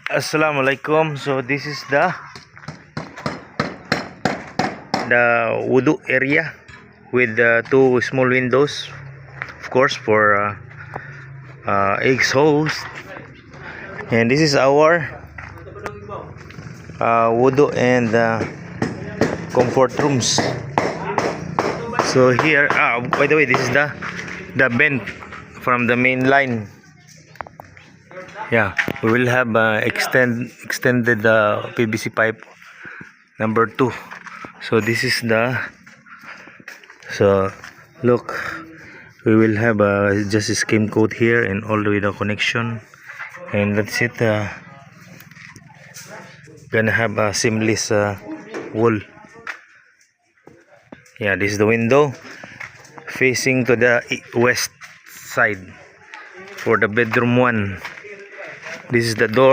Assalamualaikum. So this is the wudu area with two small windows, of course, for exhaust. And this is our wudu and comfort rooms. So here, by the way, this is the vent from the main line. Yeah, we will have extended PVC pipe number 2. So this is look, we will have just a skim coat here and all the way the connection, and that's it. Gonna have a seamless wall. Yeah, this is the window facing to the west side for the bedroom 1. This is the door.